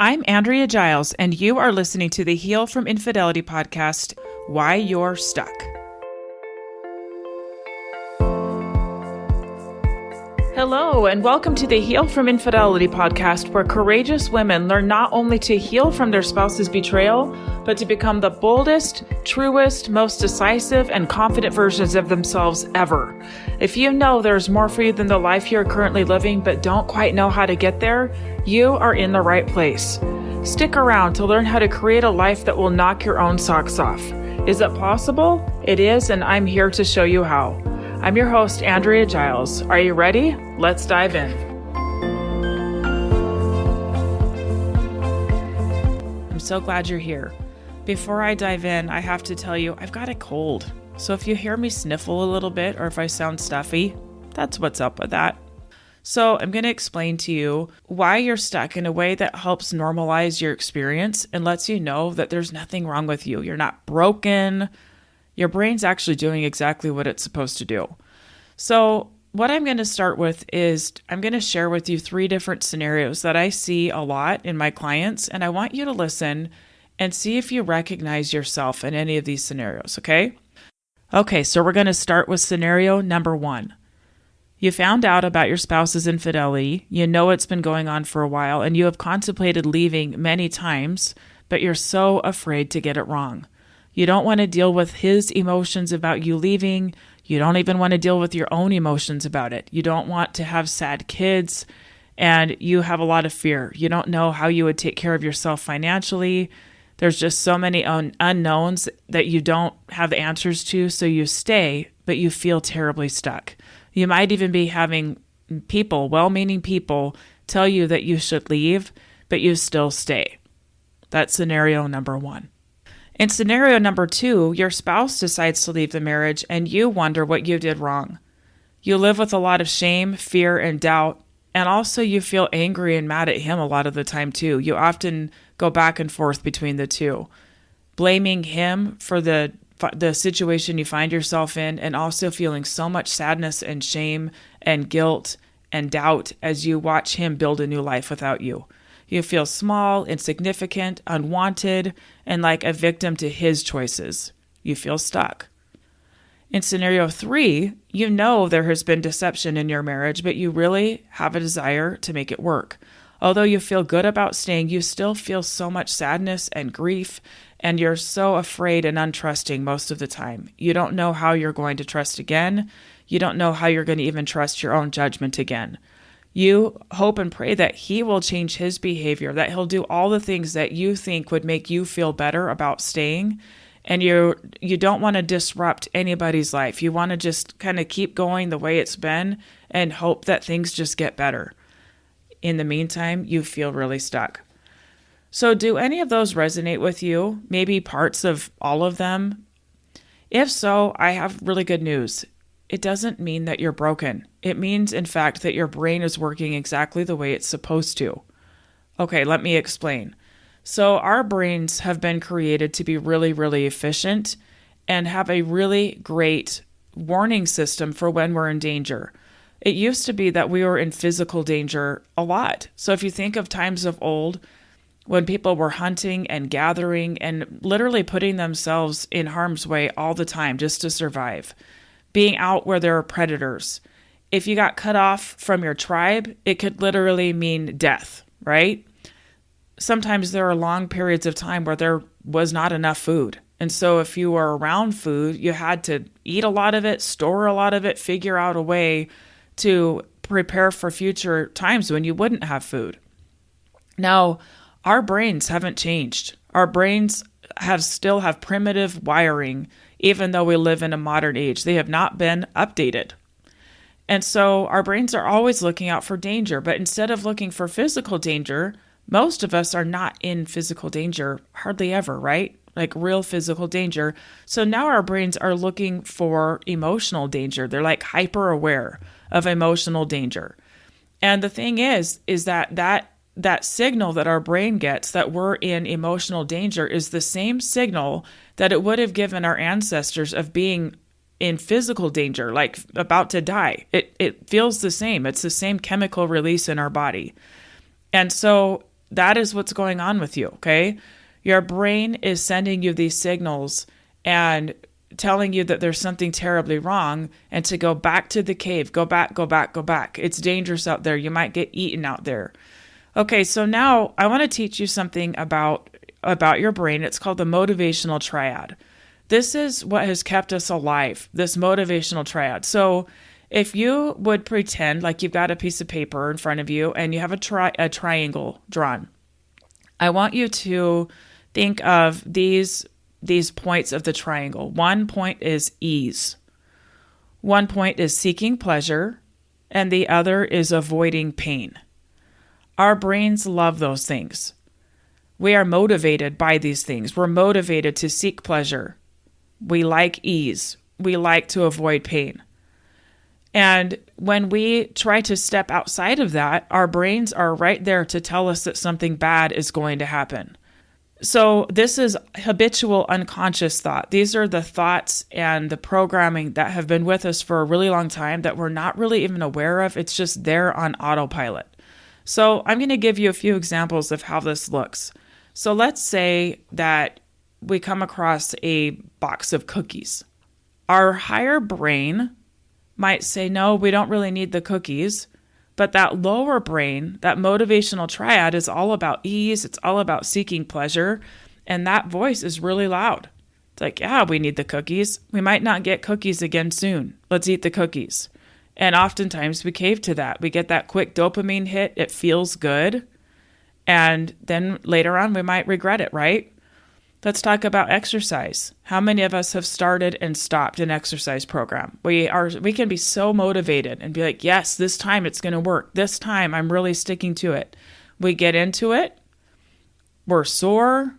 I'm Andrea Giles, and you are listening to the Heal from Infidelity podcast, Why You're Stuck. Hello, and welcome to the Heal from Infidelity podcast, where courageous women learn not only to heal from their spouse's betrayal, but to become the boldest, truest, most decisive, and confident versions of themselves ever. If you know there's more for you than the life you're currently living, but don't quite know how to get there, you are in the right place. Stick around to learn how to create a life that will knock your own socks off. Is it possible? It is, and I'm here to show you how. I'm your host, Andrea Giles. Are you ready? Let's dive in. I'm so glad you're here. Before I dive in, I have to tell you, I've got a cold. So if you hear me sniffle a little bit or if I sound stuffy, that's what's up with that. So I'm going to explain to you why you're stuck in a way that helps normalize your experience and lets you know that there's nothing wrong with you. You're not broken. Your brain's actually doing exactly what it's supposed to do. So what I'm going to start with is I'm going to share with you 3 different scenarios that I see a lot in my clients, and I want you to listen and see if you recognize yourself in any of these scenarios, okay? Okay, so we're going to start with scenario number 1. You found out about your spouse's infidelity, you know it's been going on for a while, and you have contemplated leaving many times, but you're so afraid to get it wrong. You don't want to deal with his emotions about you leaving. You don't even want to deal with your own emotions about it. You don't want to have sad kids, and you have a lot of fear. You don't know how you would take care of yourself financially. There's just so many unknowns that you don't have answers to, so you stay, but you feel terribly stuck. You might even be having people, well-meaning people, tell you that you should leave, but you still stay. That's scenario number 1. In scenario number 2, your spouse decides to leave the marriage and you wonder what you did wrong. You live with a lot of shame, fear, and doubt, and also you feel angry and mad at him a lot of the time too. You often go back and forth between the two, blaming him for the situation you find yourself in, and also feeling so much sadness and shame and guilt and doubt as you watch him build a new life without you. You feel small, insignificant, unwanted, and like a victim to his choices. You feel stuck. In scenario 3, you know there has been deception in your marriage, but you really have a desire to make it work. Although you feel good about staying, you still feel so much sadness and grief, and you're so afraid and untrusting most of the time. You don't know how you're going to trust again. You don't know how you're going to even trust your own judgment again. You hope and pray that he will change his behavior, that he'll do all the things that you think would make you feel better about staying. And you don't want to disrupt anybody's life. You want to just kind of keep going the way it's been and hope that things just get better. In the meantime, you feel really stuck. So do any of those resonate with you? Maybe parts of all of them? If so, I have really good news. It doesn't mean that you're broken. It means, in fact, that your brain is working exactly the way it's supposed to. Okay, let me explain. So our brains have been created to be really, really efficient and have a really great warning system for when we're in danger. It used to be that we were in physical danger a lot. So if you think of times of old, when people were hunting and gathering and literally putting themselves in harm's way all the time just to survive, being out where there are predators. If you got cut off from your tribe, it could literally mean death, right? Sometimes there are long periods of time where there was not enough food. And so if you were around food, you had to eat a lot of it, store a lot of it, figure out a way to prepare for future times when you wouldn't have food. Now, our brains haven't changed. Our brains still have primitive wiring, even though we live in a modern age. They have not been updated. And so our brains are always looking out for danger, but instead of looking for physical danger, most of us are not in physical danger hardly ever, right? Like real physical danger. So now our brains are looking for emotional danger. They're like hyper aware of emotional danger. And the thing is that signal that our brain gets that we're in emotional danger is the same signal that it would have given our ancestors of being in physical danger, like about to die. It feels the same. It's the same chemical release in our body. And so That is what's going on with you, okay? Your brain is sending you these signals and telling you that there's something terribly wrong and to go back to the cave. Go back, go back, go back. It's dangerous out there. You might get eaten out there. Okay, so now I want to teach you something about your brain. It's called the motivational triad. This is what has kept us alive, this motivational triad. So if you would pretend like you've got a piece of paper in front of you and you have a triangle drawn, I want you to think of these points of the triangle. One point is ease. One point is seeking pleasure, and the other is avoiding pain. Our brains love those things. We are motivated by these things. We're motivated to seek pleasure. We like ease. We like to avoid pain. And when we try to step outside of that, our brains are right there to tell us that something bad is going to happen. So this is habitual unconscious thought. These are the thoughts and the programming that have been with us for a really long time that we're not really even aware of. It's just there on autopilot. So I'm going to give you a few examples of how this looks. So let's say that we come across a box of cookies. Our higher brain might say, no, we don't really need the cookies. But that lower brain, that motivational triad, is all about ease. It's all about seeking pleasure. And that voice is really loud. It's like, yeah, we need the cookies. We might not get cookies again soon. Let's eat the cookies. And oftentimes we cave to that. We get that quick dopamine hit. It feels good. And then later on, we might regret it, right? Let's talk about exercise. How many of us have started and stopped an exercise program? We can be so motivated and be like, yes, this time it's going to work. This time I'm really sticking to it. We get into it. We're sore.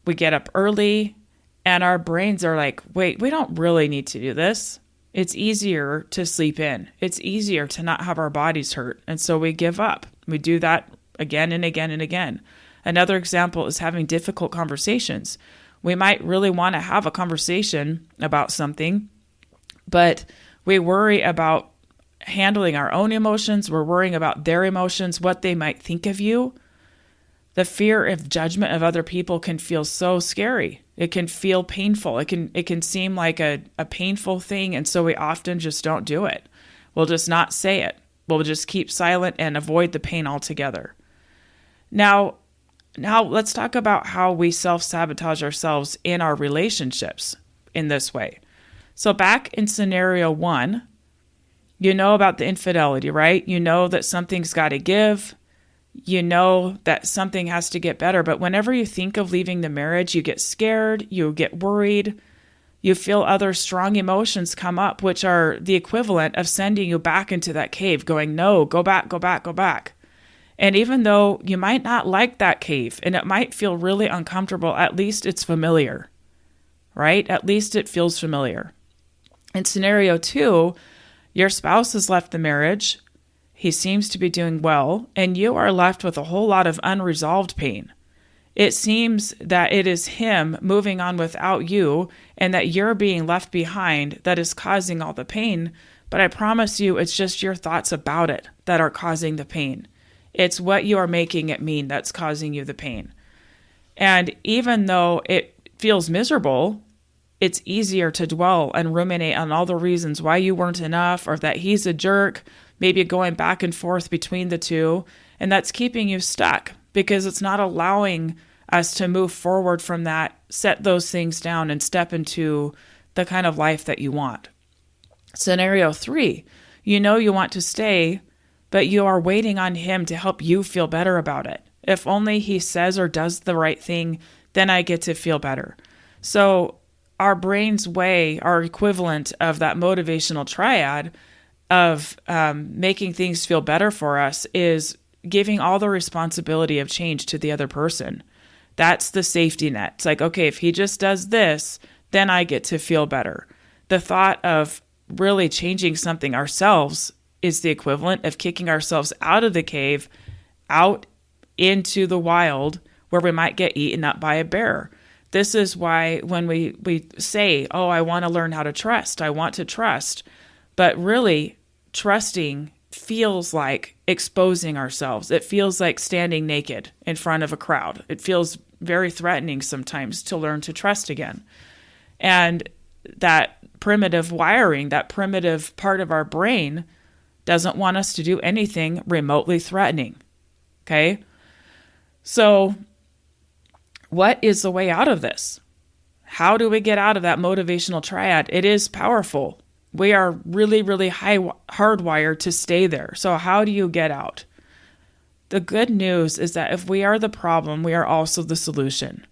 We get up early and our brains are like, wait, we don't really need to do this. It's easier to sleep in. It's easier to not have our bodies hurt. And so we give up. We do that again and again and again. Another example is having difficult conversations. We might really want to have a conversation about something, but we worry about handling our own emotions. We're worrying about their emotions, what they might think of you. The fear of judgment of other people can feel so scary. It can feel painful. It can seem like a painful thing, and so we often just don't do it. We'll just not say it. We'll just keep silent and avoid the pain altogether. Now let's talk about how we self-sabotage ourselves in our relationships in this way. So back in scenario 1, you know about the infidelity, right? You know that something's got to give. You know that something has to get better. But whenever you think of leaving the marriage, you get scared, you get worried, you feel other strong emotions come up, which are the equivalent of sending you back into that cave, going, no, go back, go back, go back. And even though you might not like that cave and it might feel really uncomfortable, at least it's familiar, right? At least it feels familiar. In scenario 2, your spouse has left the marriage. He seems to be doing well, and you are left with a whole lot of unresolved pain. It seems that it is him moving on without you and that you're being left behind that is causing all the pain, but I promise you it's just your thoughts about it that are causing the pain. It's what you are making it mean that's causing you the pain. And even though it feels miserable, it's easier to dwell and ruminate on all the reasons why you weren't enough or that he's a jerk, maybe going back and forth between the two, and that's keeping you stuck because it's not allowing us to move forward from that, set those things down, and step into the kind of life that you want. Scenario 3, you know you want to stay, but you are waiting on him to help you feel better about it. If only he says or does the right thing, then I get to feel better. So our brain's way, our equivalent of that motivational triad of making things feel better for us is giving all the responsibility of change to the other person. That's the safety net. It's like, okay, if he just does this, then I get to feel better. The thought of really changing something ourselves is the equivalent of kicking ourselves out of the cave, out into the wild where we might get eaten up by a bear. This is why when we say, oh, I want to learn how to trust, I want to trust, but really trusting feels like exposing ourselves. It feels like standing naked in front of a crowd. It feels very threatening sometimes to learn to trust again. And that primitive wiring, that primitive part of our brain doesn't want us to do anything remotely threatening. Okay? So what is the way out of this? How do we get out of that motivational triad? It is powerful. We are really, really hardwired to stay there. So how do you get out? The good news is that if we are the problem, we are also the solution.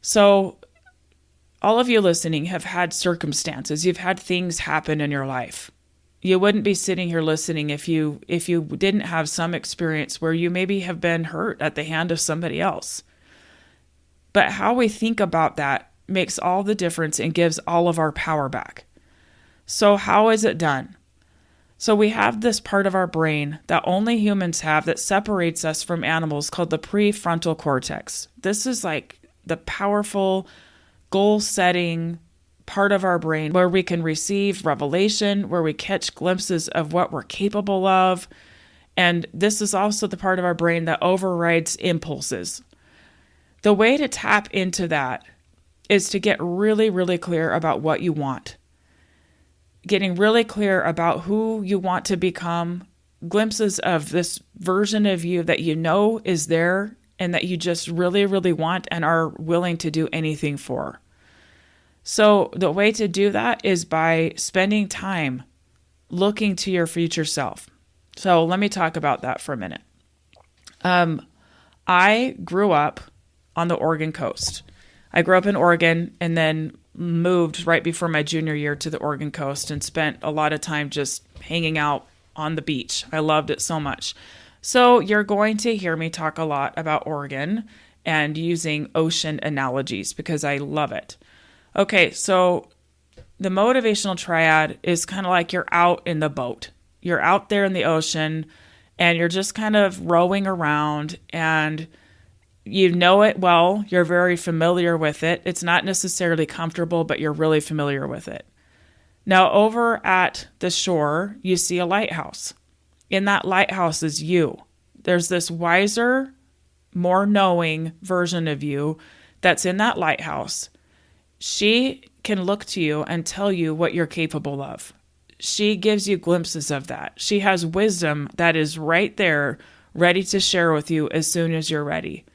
So all of you listening have had circumstances. You've had things happen in your life. You wouldn't be sitting here listening if you didn't have some experience where you maybe have been hurt at the hand of somebody else. But how we think about that makes all the difference and gives all of our power back. So how is it done? So we have this part of our brain that only humans have that separates us from animals called the prefrontal cortex. This is like the powerful goal-setting part of our brain where we can receive revelation, where we catch glimpses of what we're capable of. And this is also the part of our brain that overrides impulses. The way to tap into that is to get really, really clear about what you want. Getting really clear about who you want to become, glimpses of this version of you that you know is there and that you just really, really want and are willing to do anything for. So the way to do that is by spending time looking to your future self. So let me talk about that for a minute. I grew up on the Oregon coast. I grew up in Oregon and then moved right before my junior year to the Oregon coast and spent a lot of time just hanging out on the beach. I loved it so much. So you're going to hear me talk a lot about Oregon and using ocean analogies because I love it. Okay, so the motivational triad is kind of like you're out in the boat. You're out there in the ocean and you're just kind of rowing around and you know it well. You're very familiar with it. It's not necessarily comfortable, but you're really familiar with it. Now, over at the shore, you see a lighthouse. In that lighthouse is you. There's this wiser, more knowing version of you that's in that lighthouse. She can look to you and tell you what you're capable of. She gives you glimpses of that. She has wisdom that is right there, ready to share with you as soon as you're ready.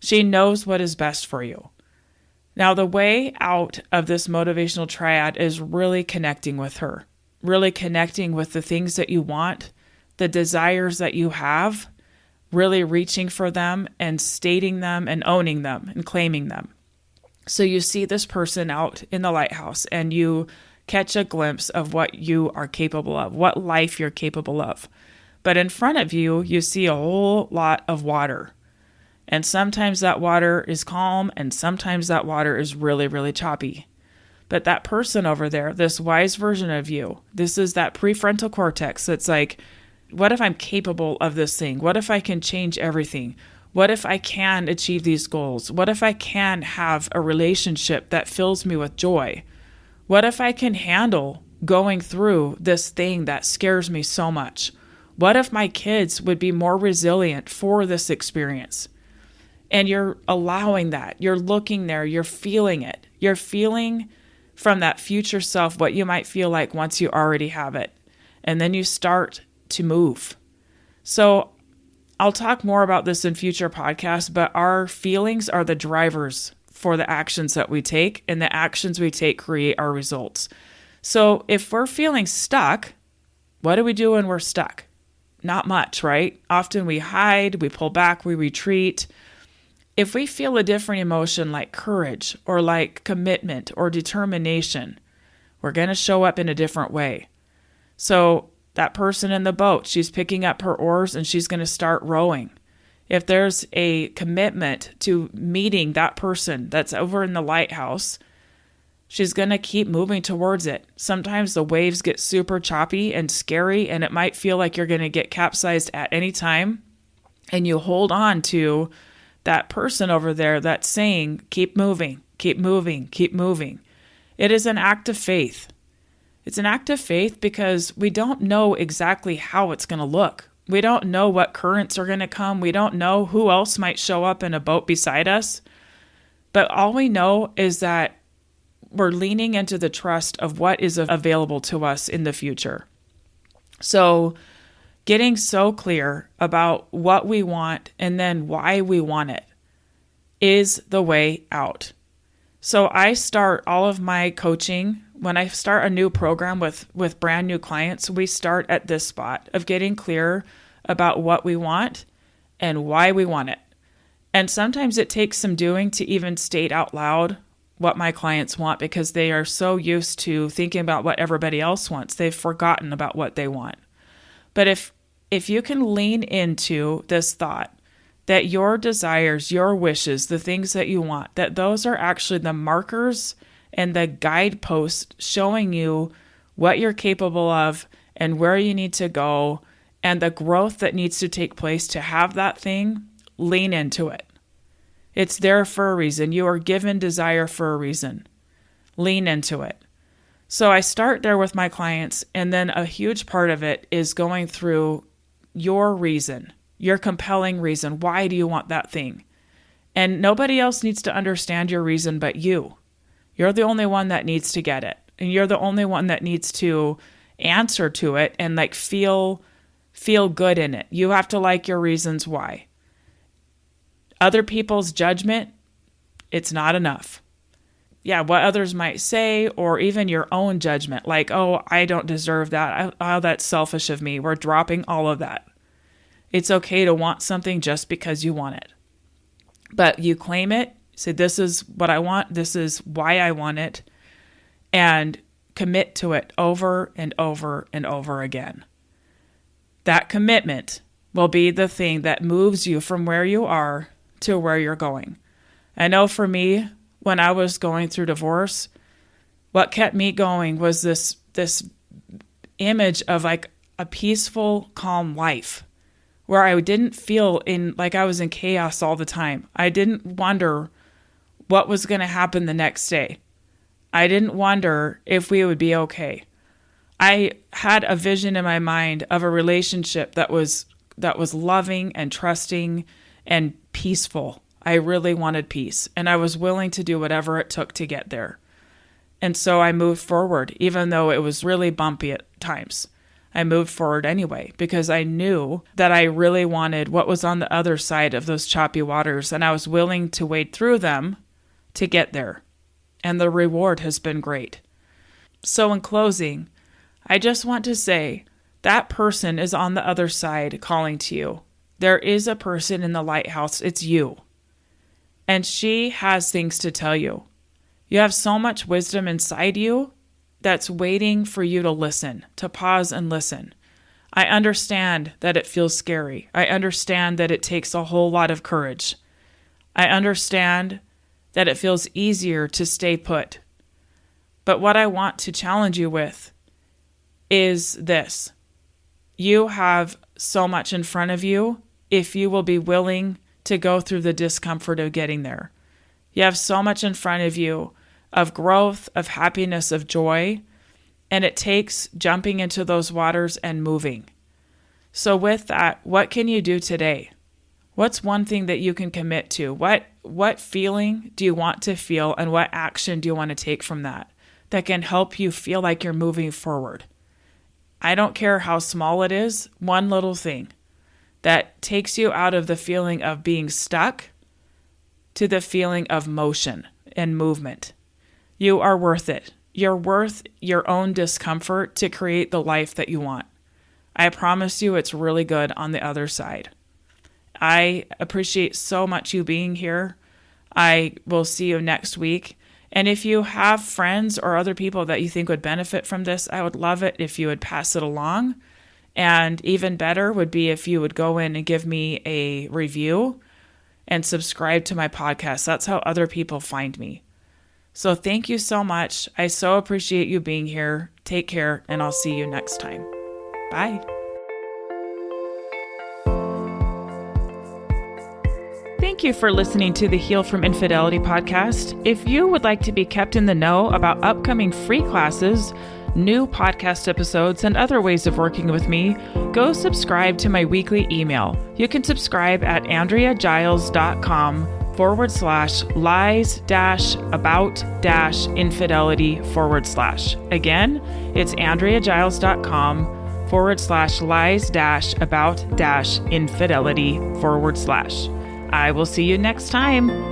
She knows what is best for you. Now, the way out of this motivational triad is really connecting with her, really connecting with the things that you want, the desires that you have, really reaching for them and stating them and owning them and claiming them. So you see this person out in the lighthouse and you catch a glimpse of what you are capable of, what life you're capable of. But in front of you, you see a whole lot of water. And sometimes that water is calm and sometimes that water is really, really choppy. But that person over there, this wise version of you, this is that prefrontal cortex that's like, what if I'm capable of this thing? What if I can change everything? What if I can achieve these goals? What if I can have a relationship that fills me with joy? What if I can handle going through this thing that scares me so much? What if my kids would be more resilient for this experience? And you're allowing that. You're looking there. You're feeling it. You're feeling from that future self what you might feel like once you already have it. And then you start to move. So I'll talk more about this in future podcasts, but our feelings are the drivers for the actions that we take, and the actions we take create our results. So if we're feeling stuck, what do we do when we're stuck? Not much, right? Often we hide, we pull back, we retreat. If we feel a different emotion like courage or like commitment or determination, we're going to show up in a different way. So that person in the boat, she's picking up her oars and she's going to start rowing. If there's a commitment to meeting that person that's over in the lighthouse, she's going to keep moving towards it. Sometimes the waves get super choppy and scary, and it might feel like you're going to get capsized at any time. And you hold on to that person over there that's saying, keep moving, keep moving, keep moving. It is an act of faith. It's an act of faith because we don't know exactly how it's going to look. We don't know what currents are going to come. We don't know who else might show up in a boat beside us. But all we know is that we're leaning into the trust of what is available to us in the future. So getting so clear about what we want and then why we want it is the way out. So I start all of my coaching, when I start a new program with brand new clients, we start at this spot of getting clear about what we want and why we want it. And sometimes it takes some doing to even state out loud what my clients want because they are so used to thinking about what everybody else wants. They've forgotten about what they want. But if you can lean into this thought that your desires, your wishes, the things that you want, that those are actually the markers and the guideposts showing you what you're capable of and where you need to go and the growth that needs to take place to have that thing, lean into it. It's there for a reason. You are given desire for a reason. Lean into it. So I start there with my clients, and then a huge part of it is going through your reason, your compelling reason. Why do you want that thing? And nobody else needs to understand your reason but you. You're the only one that needs to get it. And you're the only one that needs to answer to it and feel good in it. You have to like your reasons why. Other people's judgment, it's not enough. Yeah, what others might say, or even your own judgment, like, oh, I don't deserve that. Oh, that's selfish of me. We're dropping all of that. It's okay to want something just because you want it. But you claim it, say, this is what I want, this is why I want it, and commit to it over and over and over again. That commitment will be the thing that moves you from where you are to where you're going. I know for me, when I was going through divorce, what kept me going was this image of like a peaceful, calm life where I didn't feel like I was in chaos all the time. I didn't wonder what was going to happen the next day. I didn't wonder if we would be okay. I had a vision in my mind of a relationship that was loving and trusting and peaceful. I really wanted peace, and I was willing to do whatever it took to get there. And so I moved forward, even though it was really bumpy at times. I moved forward anyway, because I knew that I really wanted what was on the other side of those choppy waters, and I was willing to wade through them to get there. And the reward has been great. So in closing, I just want to say that person is on the other side calling to you. There is a person in the lighthouse. It's you. And she has things to tell you. You have so much wisdom inside you that's waiting for you to listen, to pause and listen. I understand that it feels scary. I understand that it takes a whole lot of courage. I understand that it feels easier to stay put. But what I want to challenge you with is this. You have so much in front of you if you will be willing to go through the discomfort of getting there. You have so much in front of you of growth, of happiness, of joy, and it takes jumping into those waters and moving. So with that, what can you do today? What's one thing that you can commit to? What feeling do you want to feel, and what action do you want to take from that can help you feel like you're moving forward? I don't care how small it is, one little thing that takes you out of the feeling of being stuck to the feeling of motion and movement. You are worth it. You're worth your own discomfort to create the life that you want. I promise you it's really good on the other side. I appreciate so much you being here. I will see you next week. And if you have friends or other people that you think would benefit from this, I would love it if you would pass it along. And even better would be if you would go in and give me a review and subscribe to my podcast. That's how other people find me. So thank you so much. I so appreciate you being here. Take care, and I'll see you next time. Bye. Thank you for listening to the Heal from Infidelity podcast. If you would like to be kept in the know about upcoming free classes, new podcast episodes, and other ways of working with me, go subscribe to my weekly email. You can subscribe at AndreaGiles.com/lies-about-infidelity/. Again, it's AndreaGiles.com/lies-about-infidelity/. I will see you next time.